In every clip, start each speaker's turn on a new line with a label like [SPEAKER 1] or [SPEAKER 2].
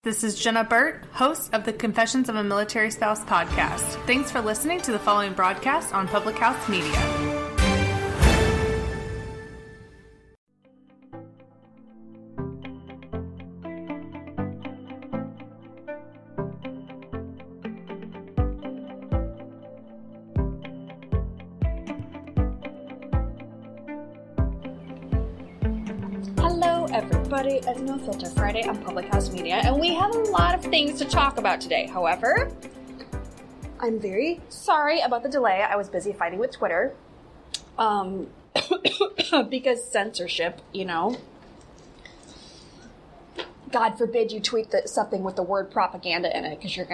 [SPEAKER 1] This is Jenna Burt, host of the Confessions of a Military Spouse podcast. Thanks for listening to the following broadcast on Public House Media.
[SPEAKER 2] Everybody, it's No Filter Friday on Public House Media, and we have a lot of things to talk about today. However, I'm very sorry about the delay. I was busy fighting with Twitter, because censorship, you know. God forbid you tweet something with the word propaganda in it, because your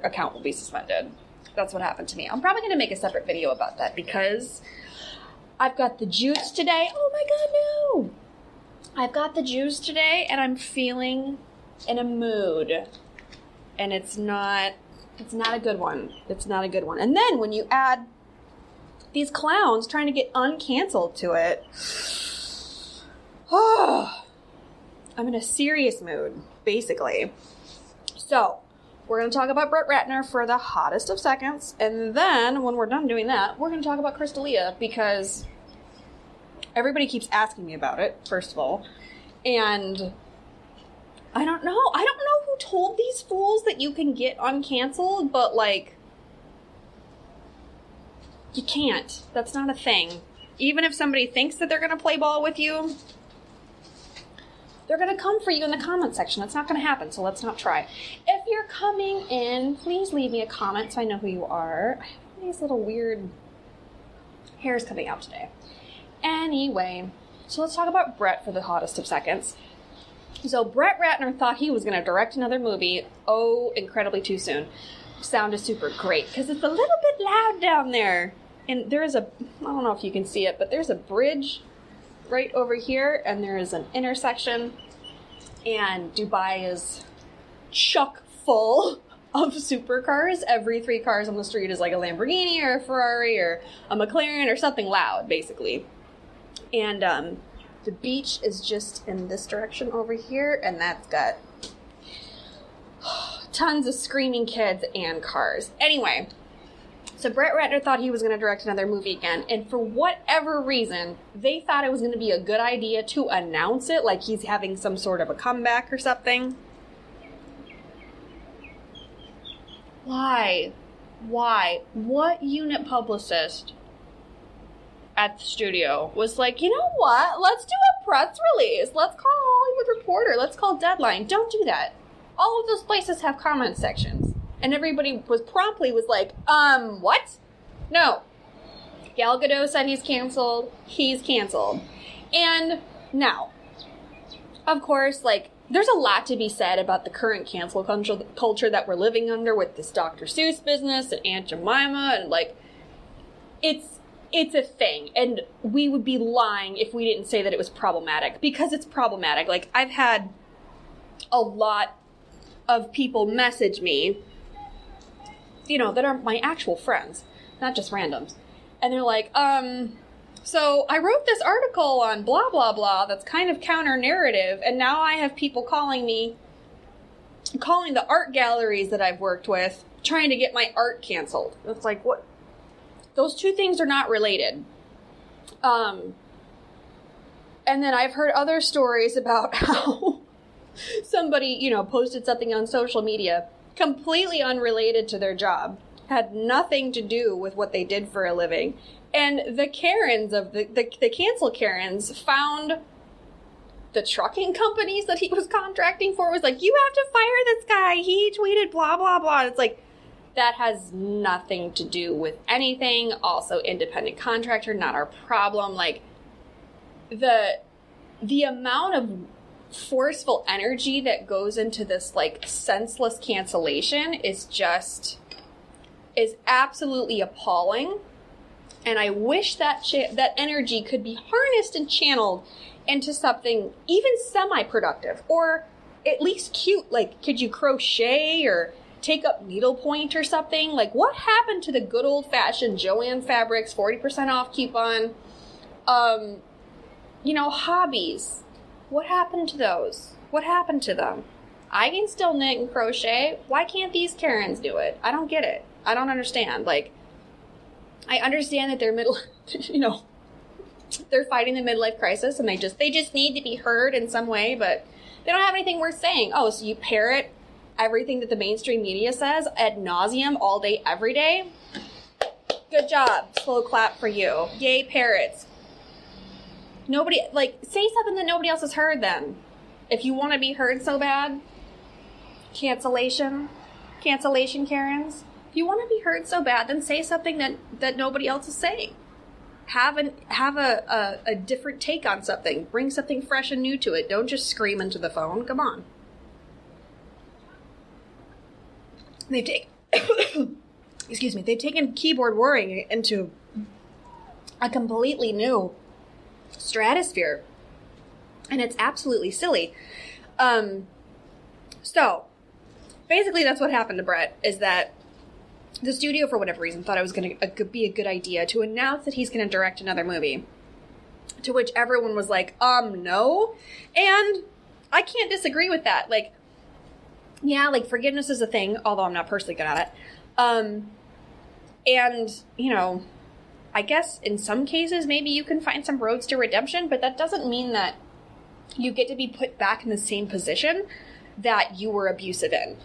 [SPEAKER 2] account will be suspended. That's what happened to me. I'm probably going to make a separate video about that, because I've got the juice today. Oh my God, no! I've got the juice today, and I'm feeling in a mood. And it's not a good one. It's not a good one. And then when you add these clowns trying to get uncanceled to it, I'm in a serious mood, basically. So, we're going to talk about Brett Ratner for the hottest of seconds, and then, when we're done doing that, we're going to talk about Crystalia, because everybody keeps asking me about it, first of all, and I don't know who told these fools that you can get uncanceled, but, like, you can't. That's not a thing. Even if somebody thinks that they're going to play ball with you, they're going to come for you in the comment section. It's not going to happen, so let's not try. If you're coming in, please leave me a comment so I know who you are. I have these little weird hairs coming out today. Anyway, so let's talk about Brett for the hottest of seconds. So Brett Ratner thought he was going to direct another movie, incredibly too soon. Sound is super great, because it's a little bit loud down there. And there's I don't know if you can see it, but there's a bridge right over here, and there is an intersection, and Dubai is chock full of supercars. Every 3 cars on the street is like a Lamborghini or a Ferrari or a McLaren or something loud, basically. And the beach is just in this direction over here, and that's got tons of screaming kids and cars. Anyway, so Brett Ratner thought he was going to direct another movie again, and for whatever reason, they thought it was going to be a good idea to announce it, like he's having some sort of a comeback or something. Why? What unit publicist at the studio was like, you know what? Let's do a press release. Let's call Hollywood Reporter. Let's call Deadline. Don't do that. All of those places have comment sections. And everybody was like, what? No. Gal Gadot said he's canceled. He's canceled. And now, of course, like, there's a lot to be said about the current cancel culture that we're living under with this Dr. Seuss business and Aunt Jemima, and, like, it's a thing. And we would be lying if we didn't say that it was problematic, because it's problematic. Like, I've had a lot of people message me, you know, that are my actual friends, not just randoms. And they're like, so I wrote this article on blah, blah, blah that's kind of counter-narrative, and now I have people calling the art galleries that I've worked with, trying to get my art canceled. It's like, what? Those two things are not related. And then I've heard other stories about how somebody, you know, posted something on social media completely unrelated to their job, had nothing to do with what they did for a living. And the Karens of the cancel Karens found the trucking companies that he was contracting for. Was like, you have to fire this guy. He tweeted blah, blah, blah. It's like, that has nothing to do with anything. Also, independent contractor, not our problem. Like, the amount of forceful energy that goes into this, like, senseless cancellation is absolutely appalling. And I wish that that energy could be harnessed and channeled into something even semi-productive, or at least cute. Like, could you crochet or take up needlepoint or something? Like, what happened to the good old-fashioned Joann Fabrics 40% off coupon? You know, hobbies. What happened to those? What happened to them? I can still knit and crochet. Why can't these Karens do it? I don't get it. I don't understand. Like, I understand that they're they're fighting the midlife crisis and they just need to be heard in some way, but they don't have anything worth saying. Oh, so you parrot everything that the mainstream media says ad nauseum all day, every day? Good job. Slow clap for you. Yay, parrots. Nobody, say something that nobody else has heard then. If you want to be heard so bad, cancellation Karens. If you want to be heard so bad, then say something that nobody else is saying. Have a different take on something. Bring something fresh and new to it. Don't just scream into the phone. Come on. They've taken keyboard warring into a completely new stratosphere. And it's absolutely silly. So, basically that's what happened to Brett, is that the studio, for whatever reason, thought it was going to be a good idea to announce that he's going to direct another movie. To which everyone was like, no. And I can't disagree with that. Forgiveness is a thing, although I'm not personally good at it. And, I guess in some cases, maybe you can find some roads to redemption, but that doesn't mean that you get to be put back in the same position that you were abusive in.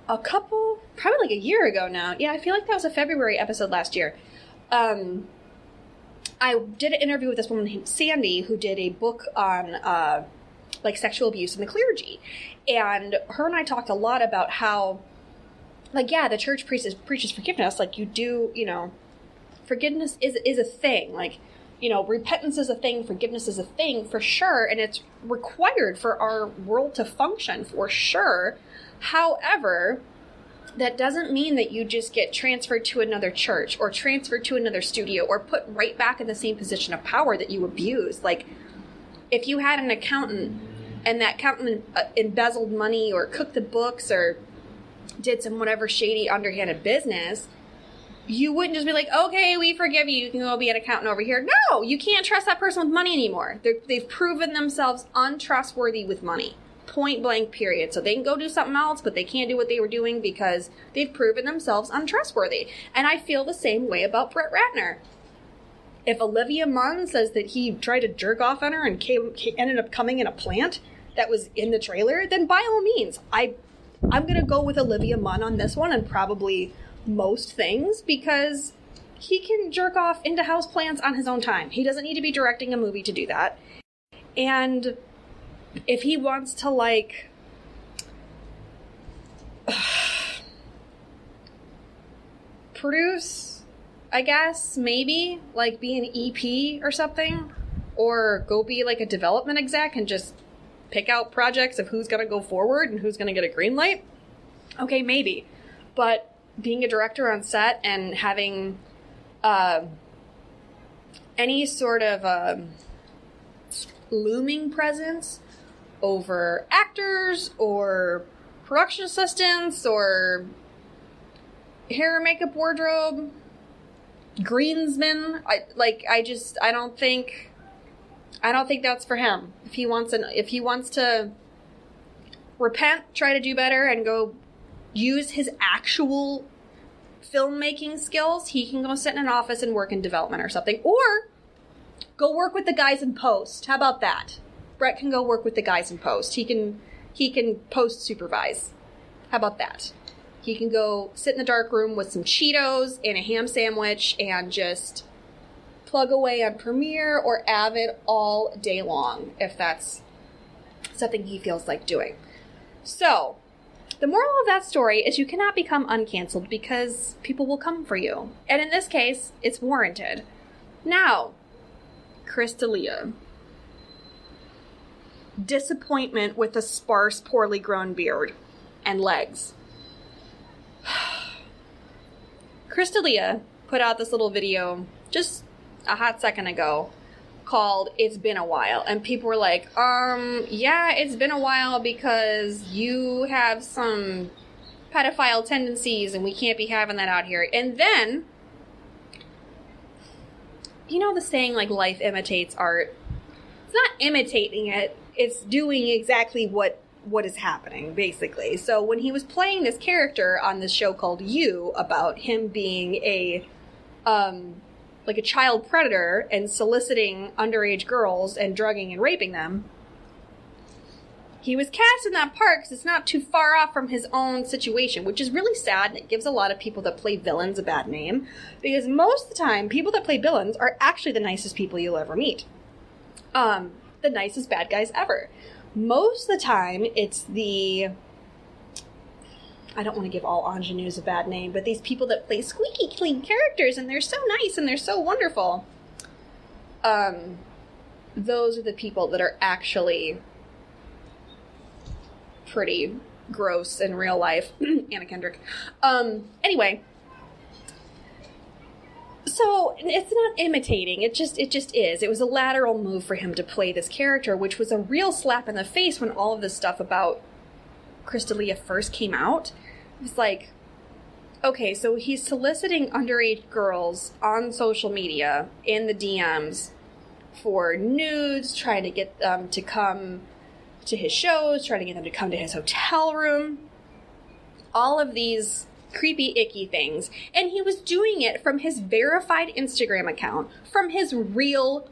[SPEAKER 2] Probably a year ago now. Yeah, I feel like that was a February episode last year. I did an interview with this woman named Sandy, who did a book on, sexual abuse in the clergy. And her and I talked a lot about how, the church preaches forgiveness. Forgiveness is a thing. Repentance is a thing, forgiveness is a thing, for sure, and it's required for our world to function, for sure. However, that doesn't mean that you just get transferred to another church, or transferred to another studio, or put right back in the same position of power that you abused. If you had an accountant, and that accountant embezzled money, or cooked the books, or did some whatever shady, underhanded business, you wouldn't just be like, okay, we forgive you, you can go be an accountant over here. No, you can't trust that person with money anymore. They've proven themselves untrustworthy with money. Point blank, period. So they can go do something else, but they can't do what they were doing because they've proven themselves untrustworthy. And I feel the same way about Brett Ratner. If Olivia Munn says that he tried to jerk off on her and ended up coming in a plant that was in the trailer, then by all means, I'm going to go with Olivia Munn on this one, and probably most things, because he can jerk off into houseplants on his own time. He doesn't need to be directing a movie to do that. And if he wants to, produce, I guess, maybe, be an EP or something, or go be, a development exec and just pick out projects of who's going to go forward and who's going to get a green light, okay, maybe. But being a director on set and having any sort of looming presence over actors or production assistants or hair and makeup wardrobe, greensmen, I don't think that's for him. If he wants to repent, try to do better, and go use his actual filmmaking skills, he can go sit in an office and work in development or something. Or go work with the guys in post. How about that? Brett can go work with the guys in post. He can post supervise. How about that? He can go sit in the dark room with some Cheetos and a ham sandwich and just plug away on Premiere or Avid all day long, if that's something he feels like doing. So, the moral of that story is you cannot become uncanceled because people will come for you. And in this case, it's warranted. Now, Chris D'Elia. Disappointment with a sparse, poorly grown beard and legs. Chris D'Elia put out this little video just a hot second ago called It's Been a While. And people were like, yeah, it's been a while because you have some pedophile tendencies and we can't be having that out here. And then, you know the saying, life imitates art? It's not imitating it. It's doing exactly what is happening, basically. So when he was playing this character on this show called You, about him being a child predator and soliciting underage girls and drugging and raping them, he was cast in that part because it's not too far off from his own situation, which is really sad, and it gives a lot of people that play villains a bad name, because most of the time, people that play villains are actually the nicest people you'll ever meet. The nicest bad guys ever. Most of the time, it's I don't want to give all ingenues a bad name, but these people that play squeaky clean characters, and they're so nice, and they're so wonderful. Those are the people that are actually pretty gross in real life. Anna Kendrick. Anyway. So, it's not imitating. It just is. It was a lateral move for him to play this character, which was a real slap in the face when all of this stuff about Crystalia first came out. It was like, okay, so he's soliciting underage girls on social media, in the DMs, for nudes, trying to get them to come to his shows, trying to get them to come to his hotel room. All of these creepy, icky things. And he was doing it from his verified Instagram account, from his real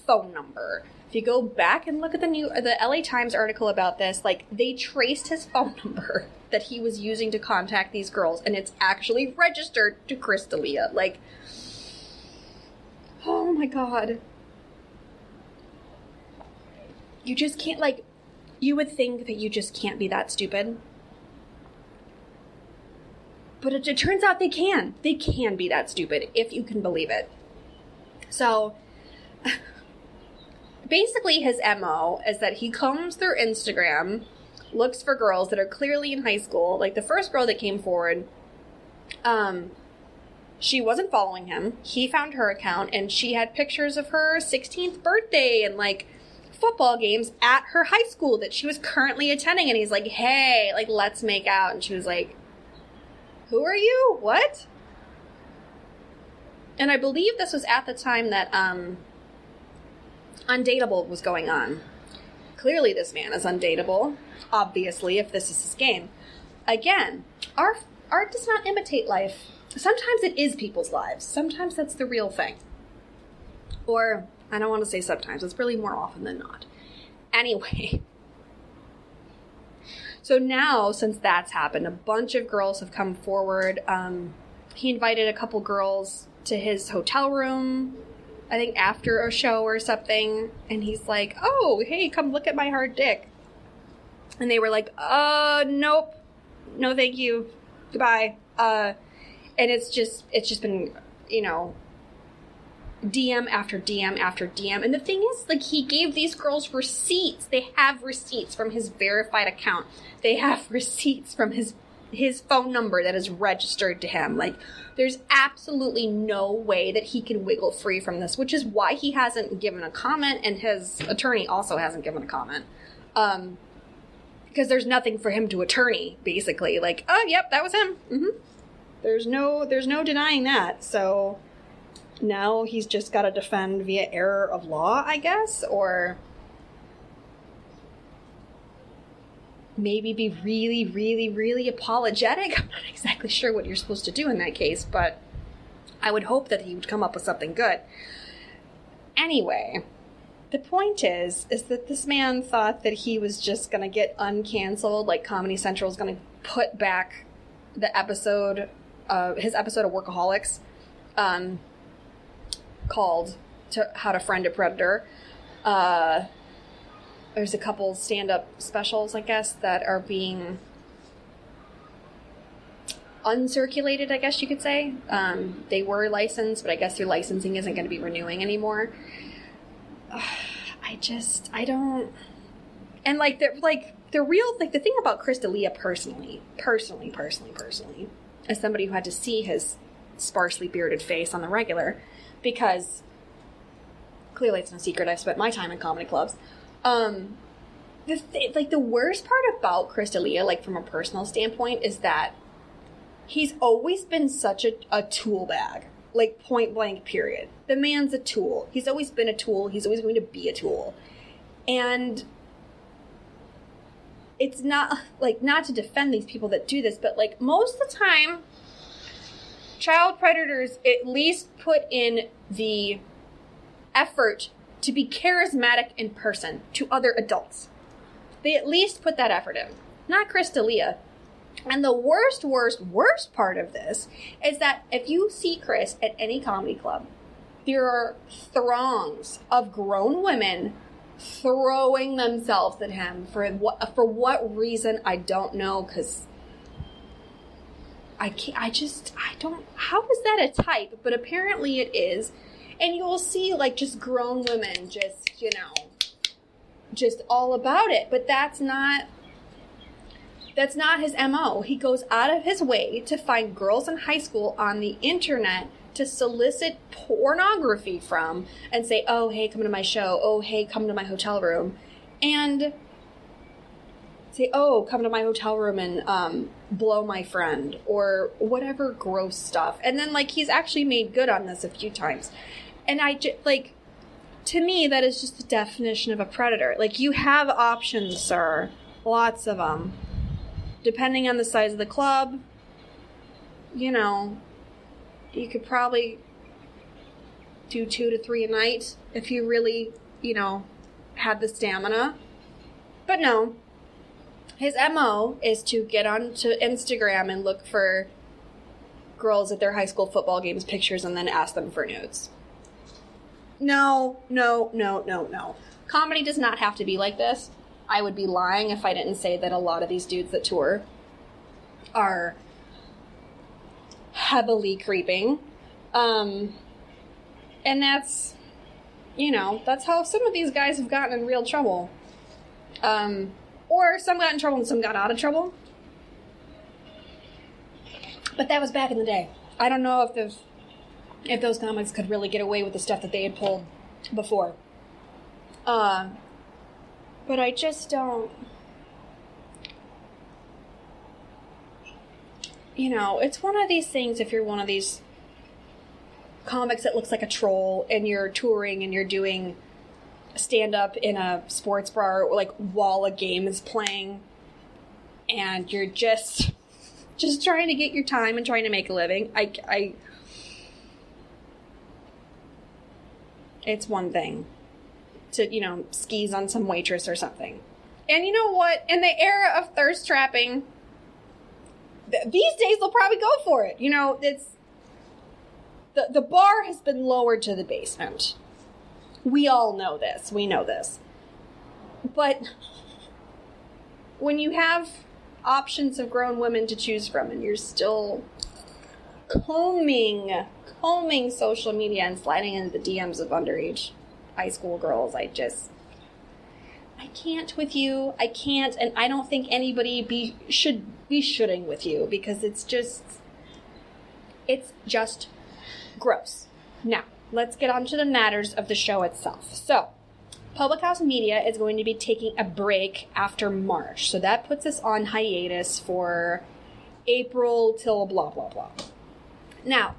[SPEAKER 2] phone number. If you go back and look at the LA Times article about this, like, they traced his phone number that he was using to contact these girls, and it's actually registered to Crystalia. Like, oh my god. You just can't, like, you would think that you just can't be that stupid. But it turns out they can. They can be that stupid, if you can believe it. So, basically his MO is that he combs through Instagram, looks for girls that are clearly in high school. Like, the first girl that came forward, she wasn't following him. He found her account, and she had pictures of her 16th birthday and, like, football games at her high school that she was currently attending. And he's like, hey, like, let's make out. And she was like, who are you? What? And I believe this was at the time that Undateable was going on. Clearly this man is undateable, obviously, if this is his game. Again, art does not imitate life. Sometimes it is people's lives. Sometimes that's the real thing. Or, I don't want to say sometimes, it's really more often than not. Anyway. So now, since that's happened, a bunch of girls have come forward. He invited a couple girls to his hotel room, I think after a show or something, and he's like, oh, hey, come look at my hard dick. And they were like, nope, no thank you, goodbye. And it's just been, you know, DM after DM after DM. And the thing is, like, he gave these girls receipts. They have receipts from his verified account. They have receipts from his phone number that is registered to him. Like, there's absolutely no way that he can wiggle free from this, which is why he hasn't given a comment, and his attorney also hasn't given a comment. Because there's nothing for him to attorney, basically. Like, oh, yep, that was him. Mm-hmm. There's no denying that. So now he's just got to defend via error of law, I guess, or maybe be really, really, really apologetic. I'm not exactly sure what you're supposed to do in that case, but I would hope that he would come up with something good. Anyway, the point is that this man thought that he was just going to get uncanceled, like Comedy Central is going to put back the episode, his episode of Workaholics, called How to Friend a Predator. There's a couple stand-up specials, I guess, that are being uncirculated, I guess you could say. They were licensed, but I guess their licensing isn't going to be renewing anymore. I don't... And, the real... the thing about Crystalia personally, as somebody who had to see his sparsely bearded face on the regular, because clearly it's no secret I've spent my time in comedy clubs. The worst part about Crystalia, from a personal standpoint, is that he's always been such a tool bag. Point blank, period. The man's a tool. He's always been a tool. He's always going to be a tool. And it's not, like, not to defend these people that do this, but, like, most of the time, child predators at least put in the effort to be charismatic in person to other adults. They at least put that effort in. Not Chris D'Elia. And the worst part of this is that if you see Chris at any comedy club, there are throngs of grown women throwing themselves at him for what reason, I don't know, because how is that a type? But apparently it is. And you will see, like, just grown women just, you know, just all about it. But that's not his MO. He goes out of his way to find girls in high school on the internet to solicit pornography from and say, oh, hey, come to my show. Oh, hey, come to my hotel room. And say, oh, come to my hotel room and blow my friend or whatever gross stuff. And then, like, he's actually made good on this a few times. And to me, that is just the definition of a predator. Like, you have options, sir. Lots of them. Depending on the size of the club, you know, you could probably do 2 to 3 a night if you really, you know, had the stamina. But no, his MO is to get onto Instagram and look for girls at their high school football games pictures and then ask them for nudes. No. Comedy does not have to be like this. I would be lying if I didn't say that a lot of these dudes that tour are heavily creeping. And that's, you know, that's how some of these guys have gotten in real trouble. Or some got in trouble and some got out of trouble. But that was back in the day. I don't know if those comics could really get away with the stuff that they had pulled before. But I just don't, you know, it's one of these things if you're one of these comics that looks like a troll and you're touring and you're doing stand-up in a sports bar like while a game is playing and you're just trying to get your time and trying to make a living. It's one thing to, you know, skis on some waitress or something. And you know what? In the era of thirst trapping, these days they'll probably go for it. You know, it's the bar has been lowered to the basement. We all know this. We know this. But when you have options of grown women to choose from and you're still combing social media and sliding into the DMs of underage high school girls, I can't with you. I can't, and I don't think anybody should be shoulding with you because it's just gross. Now, let's get on to the matters of the show itself. So, Public House Media is going to be taking a break after March. So that puts us on hiatus for April till blah, blah, blah. Now,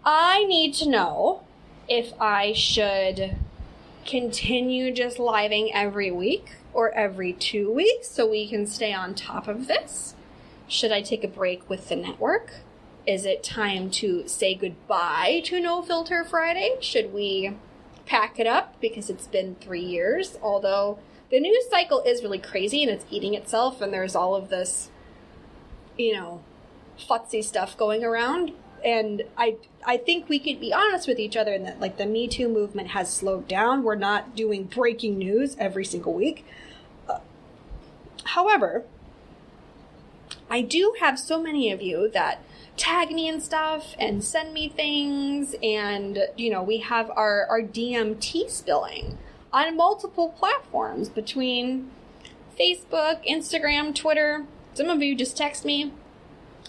[SPEAKER 2] I need to know if I should continue just living every week or every 2 weeks so we can stay on top of this. Should I take a break with the network? Is it time to say goodbye to No Filter Friday? Should we pack it up because it's been 3 years? Although the news cycle is really crazy and it's eating itself and there's all of this, you know, futzy stuff going around. And I think we could be honest with each other in that, like, the Me Too movement has slowed down. We're not doing breaking news every single week. However, I do have so many of you that tag me and stuff and send me things. And, you know, we have our DMT spilling on multiple platforms between Facebook, Instagram, Twitter. Some of you just text me.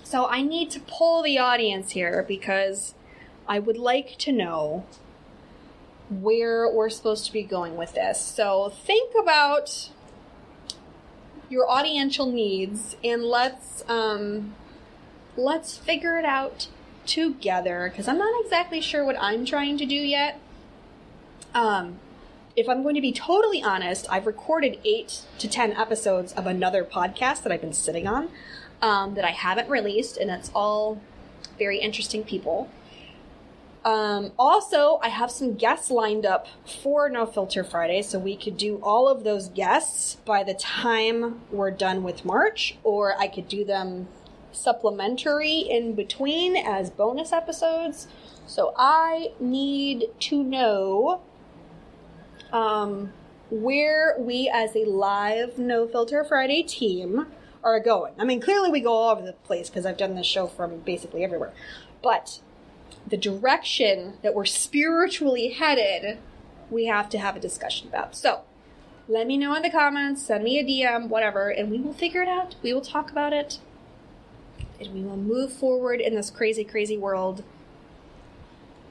[SPEAKER 2] So I need to poll the audience here because I would like to know where we're supposed to be going with this. So think about your audiential needs and let's figure it out together because I'm not exactly sure what I'm trying to do yet. if I'm going to be totally honest, I've recorded 8 to 10 episodes of another podcast that I've been sitting on that I haven't released, and it's all very interesting people. Also, I have some guests lined up for No Filter Friday, so we could do all of those guests by the time we're done with March, or I could do them supplementary in between as bonus episodes. So I need to know where we as a live No Filter Friday team are going. I mean, clearly we go all over the place because I've done this show from basically everywhere. But the direction that we're spiritually headed, we have to have a discussion about. So let me know in the comments, send me a DM, whatever, and we will figure it out. We will talk about it. And we will move forward in this crazy, crazy world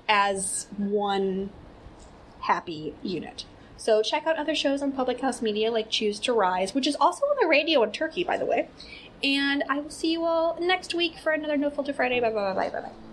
[SPEAKER 2] as one happy unit. So check out other shows on Public House Media like Choose to Rise, which is also on the radio in Turkey, by the way. And I will see you all next week for another No Filter Friday. Bye, bye, bye, bye, bye.